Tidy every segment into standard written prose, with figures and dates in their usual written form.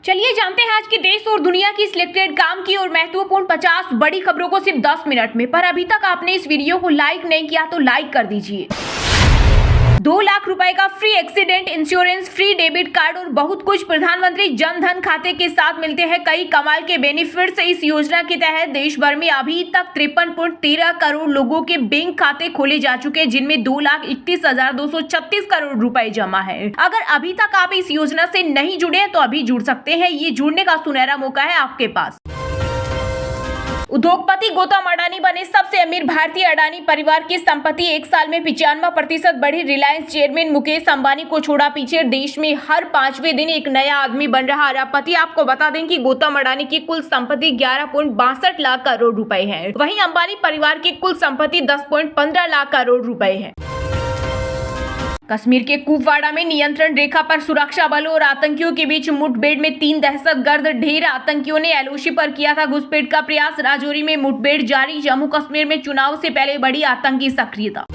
चलिए जानते हैं आज के देश और दुनिया की सिलेक्टेड काम की और महत्वपूर्ण 50 बड़ी खबरों को सिर्फ 10 मिनट में। पर अभी तक आपने इस वीडियो को लाइक नहीं किया तो लाइक कर दीजिए। 2 लाख रुपए का free accident insurance, free debit card और बहुत कुछ प्रधानमंत्री जन धन खाते के साथ मिलते हैं कई कमाल के बेनिफिट्स। इस योजना के तहत देश भर में अभी तक 53.13 करोड़ लोगों के बैंक खाते खोले जा चुके हैं, जिनमें 2,31,236 करोड़ रुपए जमा है। अगर अभी तक आप इस योजना से नहीं जुड़े हैं तो अभी जुड़ सकते हैं। ये जुड़ने का सुनहरा मौका है आपके पास। उद्योगपति गौतम अडानी बने सबसे अमीर भारतीय। अडानी परिवार की संपत्ति एक साल में 95% बढ़ी। रिलायंस चेयरमैन मुकेश अंबानी को छोड़ा पीछे। देश में हर 5वें दिन एक नया आदमी बन रहा अरबपति। आपको बता दें कि गौतम अडानी की कुल संपत्ति 11.62 लाख करोड़ रुपए है। वहीं अंबानी परिवार की कुल संपत्ति 10.15 लाख करोड़ रुपए है। कश्मीर के कुपवाड़ा में नियंत्रण रेखा पर सुरक्षा बलों और आतंकियों के बीच मुठभेड़ में 3 दहशतगर्द ढेर आतंकियों ने एलओसी पर किया था घुसपैठ का प्रयास। राजौरी में मुठभेड़ जारी। जम्मू कश्मीर में चुनाव से पहले बड़ी आतंकी सक्रियता।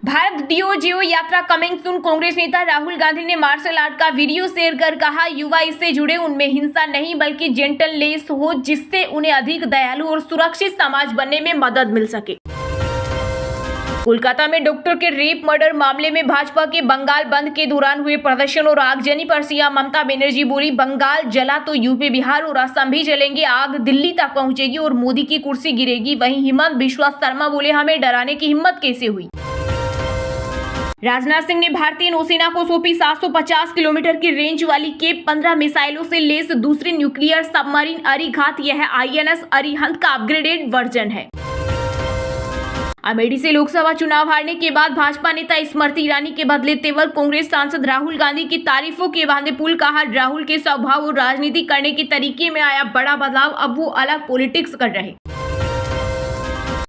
भारत डीओजीओ यात्रा कमिंग सून। कांग्रेस नेता राहुल गांधी ने मार्शल आर्ट का वीडियो शेयर कर कहा, युवा इससे जुड़े, उनमें हिंसा नहीं बल्कि जेंटलनेस हो, जिससे उन्हें अधिक दयालु और सुरक्षित समाज बनने में मदद मिल सके। कोलकाता में डॉक्टर के रेप मर्डर मामले में भाजपा के बंगाल बंद के दौरान हुए प्रदर्शन और आगजनी पर सीएम ममता बनर्जी बोली, बंगाल जला तो यूपी, बिहार और असम भी जलेंगे। आग दिल्ली तक पहुंचेगी और मोदी की कुर्सी गिरेगी। वहीं हिमंत बिश्वा शर्मा बोले, हमें डराने की हिम्मत कैसे हुई। राजनाथ सिंह ने भारतीय नौसेना को सौंपी 750 किलोमीटर की रेंज वाली केप 15 मिसाइलों से लेस दूसरी न्यूक्लियर सबमरीन अरिघात। यह आईएनएस अरिहंत का अपग्रेडेड वर्जन है। अमेठी से लोकसभा चुनाव हारने के बाद भाजपा नेता स्मृति ईरानी के बदले तेवर। कांग्रेस सांसद राहुल गांधी की तारीफों के बांधे पुल। कहा, राहुल के स्वभाव और राजनीति करने के तरीके में आया बड़ा बदलाव, अब वो अलग पॉलिटिक्स कर रहे।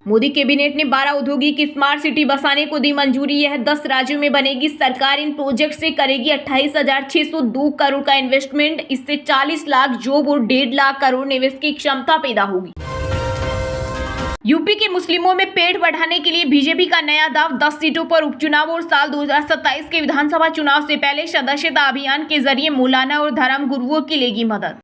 मोदी कैबिनेट ने 12 औद्योगिक स्मार्ट सिटी बसाने को दी मंजूरी। यह 10 राज्यों में बनेगी। सरकार इन प्रोजेक्ट से करेगी 28,602 करोड़ का इन्वेस्टमेंट। इससे 40 लाख जॉब और 1.5 लाख करोड़ निवेश की क्षमता पैदा होगी। यूपी के मुस्लिमों में पेट बढ़ाने के लिए बीजेपी का नया दाव। 10 सीटों पर उपचुनाव और साल 2027 के विधानसभा चुनाव से पहले सदस्यता अभियान के जरिए मौलाना और धर्म गुरुओं की लेगी मदद।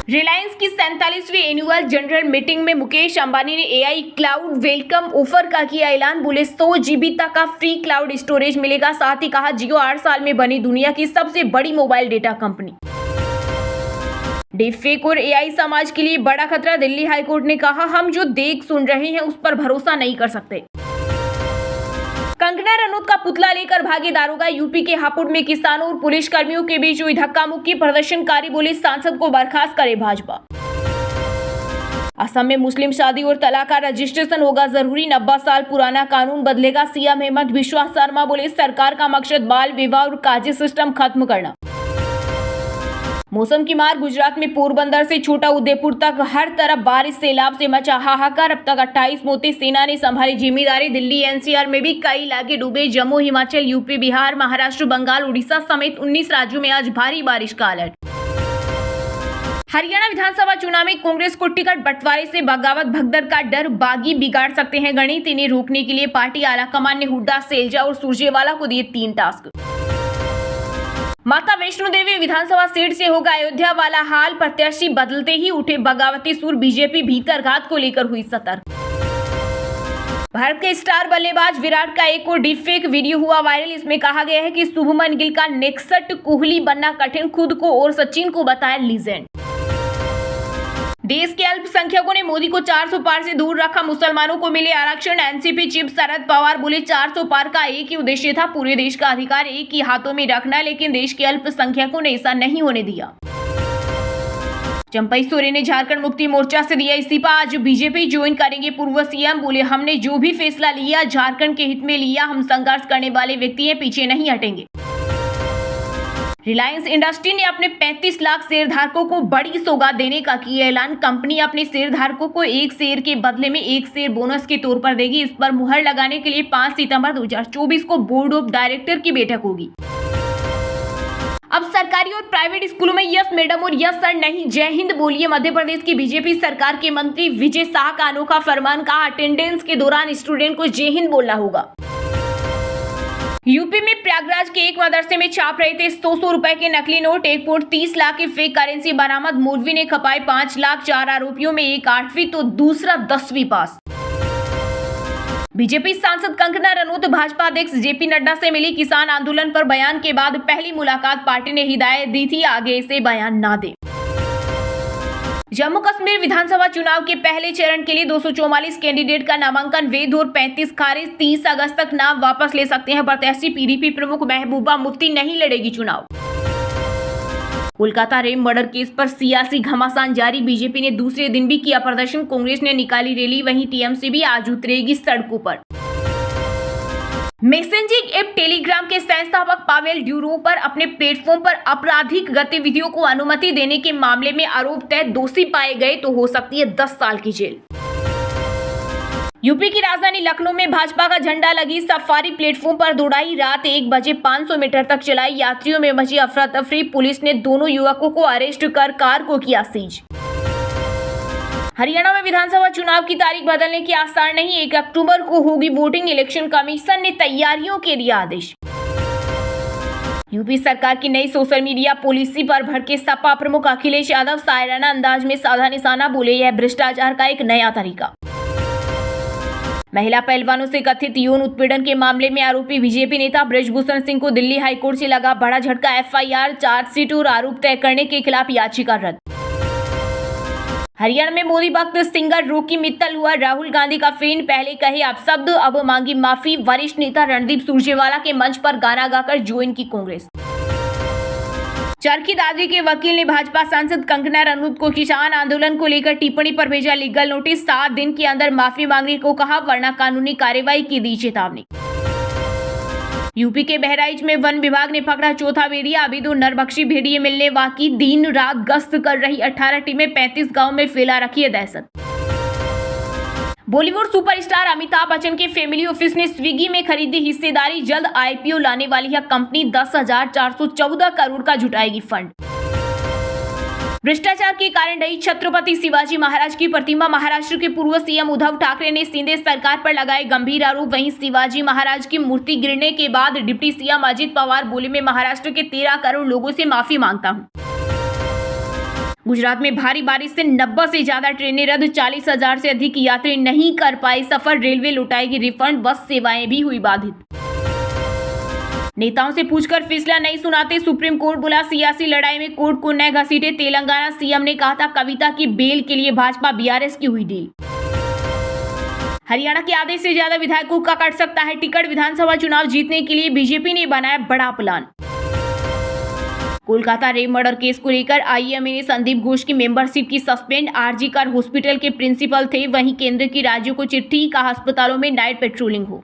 रिलायंस की 47वीं एनुअल जनरल मीटिंग में मुकेश अंबानी ने एआई क्लाउड वेलकम ऑफर का किया ऐलान। बोले 100 GB तक का फ्री क्लाउड स्टोरेज मिलेगा। साथ ही कहा, जियो 8 साल में बनी दुनिया की सबसे बड़ी मोबाइल डेटा कंपनी। डीपफेक और एआई समाज के लिए बड़ा खतरा। दिल्ली हाईकोर्ट ने कहा, हम जो देख सुन रहे हैं उस पर भरोसा नहीं कर सकते। कंगना रनौत का पुतला लेकर भागे दारोगा। यूपी के हापुड़ में किसानों और पुलिस कर्मियों के बीच हुई धक्का मुक्की। प्रदर्शनकारी बोले, सांसद को बर्खास्त करे भाजपा। असम में मुस्लिम शादी और तलाक का रजिस्ट्रेशन होगा जरूरी। 90 साल पुराना कानून बदलेगा। सीएम हेमंत बिश्वा शर्मा बोले, सरकार का मकसद बाल विवाह और काजी सिस्टम खत्म करना। मौसम की मार। गुजरात में पोरबंदर से छोटा उदयपुर तक हर तरफ बारिश, सैलाब से मचा हाहाकार। अब तक 28 मौतें। सेना ने संभाली जिम्मेदारी। दिल्ली एनसीआर में भी कई इलाके डूबे। जम्मू, हिमाचल, यूपी, बिहार, महाराष्ट्र, बंगाल, उड़ीसा समेत 19 राज्यों में आज भारी बारिश का अलर्ट। हरियाणा विधानसभा चुनाव में कांग्रेस को टिकट बंटवारे से बगावत भगदड़ का डर। बागी बिगाड़ सकते हैं गणित। इन्हें रोकने के लिए पार्टी आलाकमान ने हुड्डा, सैलजा और सुरजेवाला को दिए 3 टास्क। माता वैष्णो देवी विधानसभा सीट से होगा अयोध्या वाला हाल। प्रत्याशी बदलते ही उठे बगावती सुर। बीजेपी भीतरघात को लेकर हुई सतर्क। भारत के स्टार बल्लेबाज विराट का एक और डीपफेक वीडियो हुआ वायरल। इसमें कहा गया है कि शुभमन गिल का नेक्स्ट कोहली बनना कठिन, खुद को और सचिन को बताया लीजेंड। देश के अल्पसंख्यकों ने मोदी को 400 पार से दूर रखा। मुसलमानों को मिले आरक्षण। एनसीपी चीफ शरद पवार बोले, 400 पार का एक ही उद्देश्य था, पूरे देश का अधिकार एक ही हाथों में रखना, लेकिन देश के अल्पसंख्यकों ने ऐसा नहीं होने दिया। चंपई सोरेन ने झारखंड मुक्ति मोर्चा से दिया इस्तीफा। आज बीजेपी ज्वाइन करेंगे। पूर्व सीएम बोले, हमने जो भी फैसला लिया झारखंड के हित में लिया। हम संघर्ष करने वाले व्यक्ति हैं, पीछे नहीं हटेंगे। रिलायंस इंडस्ट्री ने अपने 35 लाख शेयरधारकों को बड़ी सौगात देने का किया ऐलान। कंपनी अपने शेयरधारकों को 1 शेयर के बदले में 1 शेयर बोनस के तौर पर देगी। इस पर मुहर लगाने के लिए 5 सितंबर 2024 को बोर्ड ऑफ डायरेक्टर की बैठक होगी। अब सरकारी और प्राइवेट स्कूलों में यस मैडम और यस सर नहीं, जय हिंद बोलिए। मध्य प्रदेश की बीजेपी सरकार के मंत्री विजय शाह का अनोखा फरमान। कहा, अटेंडेंस के दौरान स्टूडेंट को जय हिंद बोलना होगा। यूपी में प्रयागराज के एक मदरसे में छाप रहे थे 100 रुपए के नकली नोट, 1.30 लाख की फेक करेंसी बरामद। मौलवी ने खपाए 5 लाख। 4 आरोपियों में एक 8वीं तो दूसरा 10वीं पास। बीजेपी सांसद कंगना रनौत भाजपा अध्यक्ष जेपी नड्डा से मिली। किसान आंदोलन पर बयान के बाद पहली मुलाकात, पार्टी ने हिदायत दी थी आगे से बयान ना दे। जम्मू कश्मीर विधानसभा चुनाव के पहले चरण के लिए 244 कैंडिडेट का नामांकन वैध और 35 खारिज। 30 अगस्त तक नाम वापस ले सकते हैं प्रत्याशी। पीडीपी प्रमुख महबूबा मुफ्ती नहीं लड़ेगी चुनाव। कोलकाता रेप मर्डर केस पर सियासी घमासान जारी। बीजेपी ने दूसरे दिन भी किया प्रदर्शन, कांग्रेस ने निकाली रैली, वहीं टीएमसी भी आज उतरेगी सड़कों पर। मैसेजिंग ऐप टेलीग्राम के संस्थापक पावेल ड्यूरो पर अपने प्लेटफॉर्म पर आपराधिक गतिविधियों को अनुमति देने के मामले में आरोप तय, दोषी पाए गए तो हो सकती है 10 साल की जेल। यूपी की राजधानी लखनऊ में भाजपा का झंडा लगी सफारी प्लेटफॉर्म पर दौड़ाई। रात 1 बजे 500 मीटर तक चलाई। यात्रियों में मची अफरा तफरी। पुलिस ने दोनों युवकों को अरेस्ट कर कार को किया सीज। हरियाणा में विधानसभा चुनाव की तारीख बदलने के आसार नहीं, 1 अक्टूबर को होगी वोटिंग। इलेक्शन कमीशन ने तैयारियों के दिया आदेश। यूपी सरकार की नई सोशल मीडिया पॉलिसी पर भड़के सपा प्रमुख अखिलेश यादव। शायराना अंदाज में साधा निशाना बोले, यह भ्रष्टाचार का एक नया तरीका। महिला पहलवानों से कथित यौन उत्पीड़न के मामले में आरोपी बीजेपी नेता ब्रजभूषण सिंह को दिल्ली हाईकोर्ट से लगा बड़ा झटका। एफआईआर, चार्जशीट और आरोप तय करने के खिलाफ याचिका रद्द। हरियाणा में मोदी भक्त सिंगर रॉकी मित्तल हुआ राहुल गांधी का फैन। पहले कहे अपशब्द, अब मांगी माफी। वरिष्ठ नेता रणदीप सुरजेवाला के मंच पर गाना गाकर ज्वाइन की कांग्रेस। चरखी दादरी के वकील ने भाजपा सांसद कंगना रनौत को किसान आंदोलन को लेकर टिप्पणी पर भेजा लीगल नोटिस। 7 दिन के अंदर माफी मांगने को कहा, वरना कानूनी कार्रवाई की दी चेतावनी। यूपी के बहराइच में वन विभाग ने पकड़ा चौथा भेड़िया। अभी 2 नरभक्षी भेड़िए मिलने बाकी। दिन रात गश्त कर रही 18 टीमें, 35 गांव में फैला रखी है दहशत। बॉलीवुड सुपरस्टार अमिताभ बच्चन के फैमिली ऑफिस ने स्विगी में खरीदी हिस्सेदारी। जल्द आईपीओ लाने वाली है कंपनी। 10,414 करोड़ का जुटाएगी फंड। भ्रष्टाचार के कारण रही छत्रपति शिवाजी महाराज की प्रतिमा। महाराष्ट्र के पूर्व सीएम उद्धव ठाकरे ने शिंदे सरकार पर लगाए गंभीर आरोप। वहीं शिवाजी महाराज की मूर्ति गिरने के बाद डिप्टी सीएम अजित पवार बोले, मैं महाराष्ट्र के 13 करोड़ लोगों से माफी मांगता हूं। गुजरात में भारी बारिश से 90 से ज्यादा ट्रेनें रद्द। 40,000 से अधिक यात्री नहीं कर पाए सफर। Railway लौटाएगी refund. बस सेवाएं भी हुई बाधित। नेताओं से पूछकर फैसला नहीं सुनाते सुप्रीम कोर्ट, बोला सियासी लड़ाई में कोर्ट को न घसीटे। तेलंगाना सीएम ने कहा था कविता की बेल के लिए भाजपा बीआरएस की हुई डील। हरियाणा के आधे से ज्यादा विधायकों का कट सकता है टिकट। विधानसभा चुनाव जीतने के लिए बीजेपी ने बनाया बड़ा plan. Kolkata rape murder case को लेकर आईएमए ने संदीप घोष की मेंबरशिप की सस्पेंड। आरजी कर हॉस्पिटल के प्रिंसिपल थे। वहीं केंद्र की राज्यों को चिट्ठी, कहा अस्पतालों में नाइट पेट्रोलिंग हो।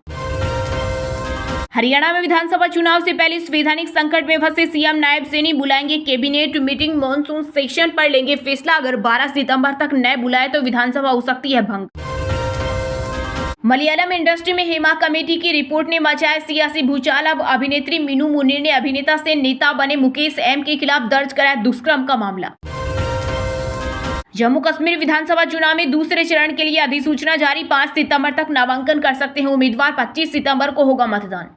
हरियाणा में विधानसभा चुनाव से पहले संवैधानिक संकट में फंसे सीएम नायब सैनी बुलाएंगे कैबिनेट मीटिंग। मॉनसून सेशन पर लेंगे फैसला। अगर 12 सितंबर तक न बुलाए तो विधानसभा हो सकती है भंग। मलयालम इंडस्ट्री में हेमा कमेटी की रिपोर्ट ने मचाया सियासी भूचाल। अब अभिनेत्री मीनू मुनीर ने अभिनेता से नेता बने मुकेश एम के खिलाफ दर्ज कराया दुष्कर्म का मामला। जम्मू कश्मीर विधानसभा चुनाव में दूसरे चरण के लिए अधिसूचना जारी। 5 सितंबर तक नामांकन कर सकते हैं उम्मीदवार। 25 सितंबर को होगा मतदान।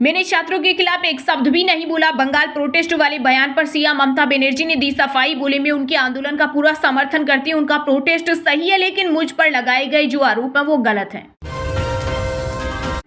मैंने छात्रों के खिलाफ एक शब्द भी नहीं बोला। बंगाल प्रोटेस्ट वाले बयान पर सीएम ममता बनर्जी ने दी सफाई। बोले, मैं उनके आंदोलन का पूरा समर्थन करती हूं। उनका प्रोटेस्ट सही है, लेकिन मुझ पर लगाए गए जो आरोप है वो गलत है।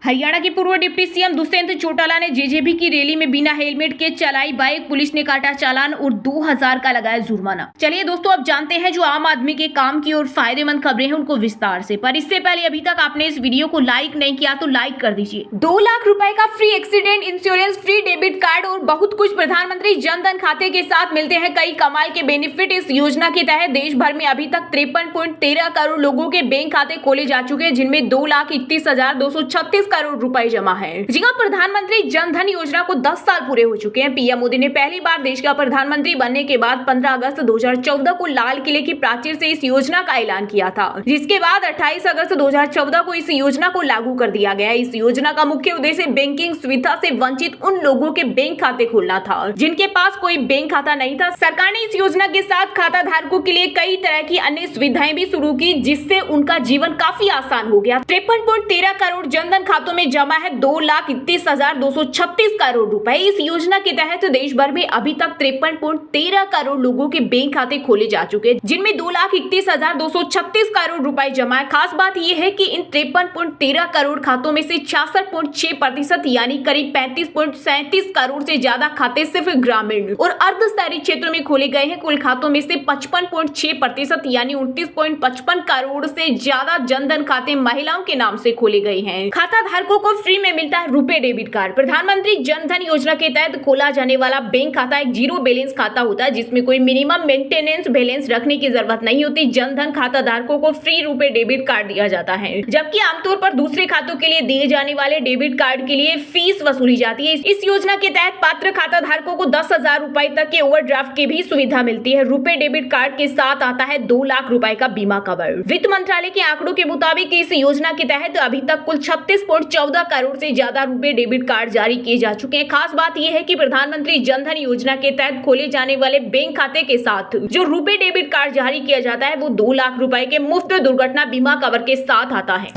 हरियाणा के पूर्व डिप्टी सीएम दुष्यंत चौटाला ने जेजेपी की रैली में बिना हेलमेट के चलाई बाइक। पुलिस ने काटा चालान और 2000 का लगाया जुर्माना। चलिए दोस्तों, अब जानते हैं जो आम आदमी के काम की और फायदेमंद खबरें हैं उनको विस्तार से। पर इससे पहले अभी तक आपने इस वीडियो को लाइक नहीं किया तो लाइक कर दीजिए। 2 लाख रुपए का free accident insurance, free debit card और बहुत कुछ प्रधानमंत्री जन धन खाते के साथ मिलते हैं कई कमाल के बेनिफिट। इस योजना के तहत देश भर में अभी तक 53.13 करोड़ लोगों के बैंक खाते खोले जा चुके हैं, जिनमें 2,31,236 करोड़ रुपए जमा है। जी हां, प्रधानमंत्री जन धन योजना को 10 साल पूरे हो चुके हैं। पीएम मोदी ने पहली बार देश का प्रधानमंत्री बनने के बाद 15 अगस्त 2014 को लाल किले की प्राचीर से इस योजना का ऐलान किया था, जिसके बाद 28 अगस्त 2014 को इस योजना को लागू कर दिया गया। इस योजना का मुख्य उद्देश्य बैंकिंग सुविधा से वंचित उन लोगों के बैंक खाते खोलना था जिनके पास कोई बैंक खाता नहीं था। सरकार ने इस योजना के साथ खाता धारकों के लिए कई तरह की अन्य सुविधाएं भी शुरू की, जिससे उनका जीवन काफी आसान हो गया। 53.13 करोड़ जनधन खातों खातों में जमा है 2,31,236 करोड़ रुपए। इस योजना के तहत देश भर में अभी तक 53.13 करोड़ लोगों के बैंक खाते खोले जा चुके हैं, जिनमें 2,31,236 करोड़ रुपए जमा है। खास बात यह है कि इन 53.13 करोड़ खातों में से 66.6% यानी करीब 35.37 करोड़ से ज्यादा खाते सिर्फ ग्रामीण और अर्ध शहरी क्षेत्रों में खोले गए हैं। कुल खातों में से 55.6% यानी 29.55 करोड़ से ज्यादा जनधन खाते महिलाओं के नाम से खोले गए हैं। खाता धारकों को फ्री में मिलता है रुपए डेबिट कार्ड। प्रधानमंत्री जनधन योजना के तहत खोला जाने वाला बैंक खाता एक जीरो बैलेंस खाता होता है, जिसमें कोई मिनिमम मेंटेनेंस बैलेंस रखने की जरूरत नहीं होती। जनधन खाता धारकों को फ्री रुपए डेबिट कार्ड दिया जाता है, जबकि आमतौर पर दूसरे खातों के लिए दिए जाने वाले डेबिट कार्ड के लिए फीस वसूली जाती है। इस योजना के तहत पात्र खाता धारकों को 10,000 रुपए तक के ओवरड्राफ्ट की भी सुविधा मिलती है। रुपए डेबिट कार्ड के साथ आता है 2 लाख रुपए का बीमा कवर। वित्त मंत्रालय के आंकड़ों के मुताबिक इस योजना के तहत अभी तक कुल 36.14 करोड़ से ज्यादा रुपए डेबिट कार्ड जारी किए जा चुके हैं। खास बात यह है कि प्रधानमंत्री जनधन योजना के तहत खोले जाने वाले बैंक खाते के साथ जो रुपए डेबिट कार्ड जारी किया जाता है वो 2 लाख रुपए के मुफ्त दुर्घटना बीमा कवर के साथ आता है।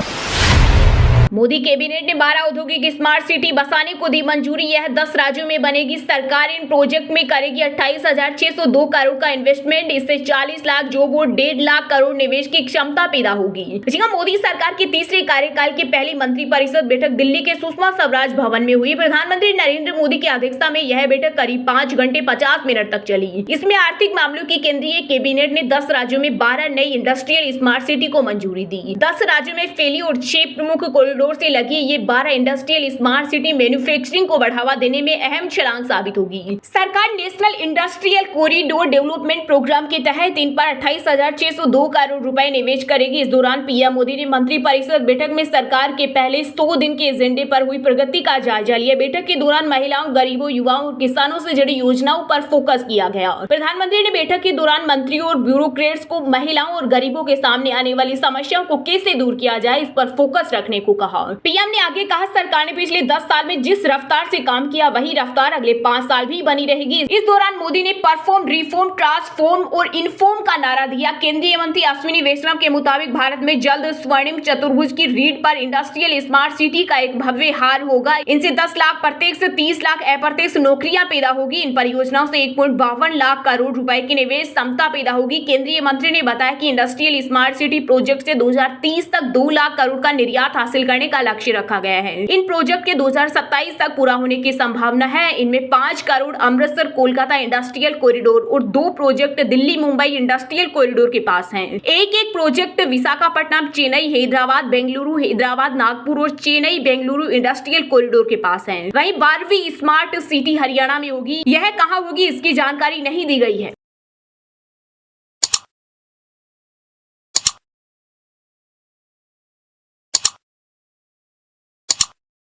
मोदी कैबिनेट ने 12 औद्योगिक स्मार्ट सिटी बसाने को दी मंजूरी। यह 10 राज्यों में बनेगी। सरकार इन प्रोजेक्ट में करेगी 28,602 करोड़ का इन्वेस्टमेंट। इससे 40 लाख जॉब और 1.5 लाख करोड़ निवेश की क्षमता पैदा होगी। जी हां, मोदी सरकार की तीसरे कार्यकाल की पहली मंत्रिपरिषद बैठक दिल्ली के सुषमा स्वराज भवन में हुई। प्रधानमंत्री नरेंद्र मोदी की अध्यक्षता में यह बैठक करीब 5 घंटे 50 मिनट तक चली। इसमें आर्थिक मामलों की केंद्रीय कैबिनेट ने 10 राज्यों में 12 नई इंडस्ट्रियल स्मार्ट सिटी को मंजूरी दी। 10 राज्यों में फैली और 6 प्रमुख कॉरिडोर से लगी ये 12 इंडस्ट्रियल स्मार्ट सिटी मैन्युफैक्चरिंग को बढ़ावा देने में अहम छलांग साबित होगी। सरकार national industrial corridor development program के तहत इन पर 28,602 करोड़ रुपए निवेश करेगी। इस दौरान पीएम मोदी ने मंत्रिपरिषद बैठक में सरकार के पहले 100 दिन के एजेंडे पर हुई प्रगति का जायजा लिया। बैठक के दौरान महिलाओं, गरीबों, युवाओं और किसानों से जुड़ी योजनाओं पर फोकस किया गया। प्रधानमंत्री ने बैठक के दौरान मंत्रियों और ब्यूरोक्रेट्स को महिलाओं और गरीबों के सामने आने वाली समस्याओं को कैसे दूर किया जाए, इस पर फोकस रखने को कहा। पीएम ने आगे कहा, सरकार ने पिछले 10 साल में जिस रफ्तार से काम किया वही रफ्तार अगले 5 साल भी बनी रहेगी। इस दौरान मोदी ने परफॉर्म, रिफॉर्म, ट्रांसफॉर्म और इन्फॉर्म का नारा दिया। केंद्रीय मंत्री अश्विनी वैष्णव के मुताबिक भारत में जल्द स्वर्णिम चतुर्भुज की रीढ़ पर इंडस्ट्रियल स्मार्ट सिटी का एक भव्य हार होगा। इनसे 10 लाख प्रत्यक्ष, 30 लाख अप्रत्यक्ष नौकरियां पैदा होगी। इन परियोजनाओं से 1.52 लाख करोड़ रुपए की निवेश क्षमता पैदा होगी। केंद्रीय मंत्री ने बताया कि इंडस्ट्रियल स्मार्ट सिटी प्रोजेक्ट से 2030 तक 2 लाख करोड़ का निर्यात हासिल करने का लक्ष्य रखा गया है। इन प्रोजेक्ट के 2027 तक पूरा होने की संभावना है। इनमें 5 करोड़ अमृतसर कोलकाता इंडस्ट्रियल कॉरिडोर और 2 project Delhi Mumbai industrial corridor के पास हैं। एक प्रोजेक्ट विशाखापट्टनम, चेन्नई, हैदराबाद, नागपुर और चेन्नई बेंगलुरु इंडस्ट्रियल कॉरिडोर के पास है। वहीं 12वीं स्मार्ट सिटी हरियाणा में होगी। यह कहां होगी इसकी जानकारी नहीं दी गई है।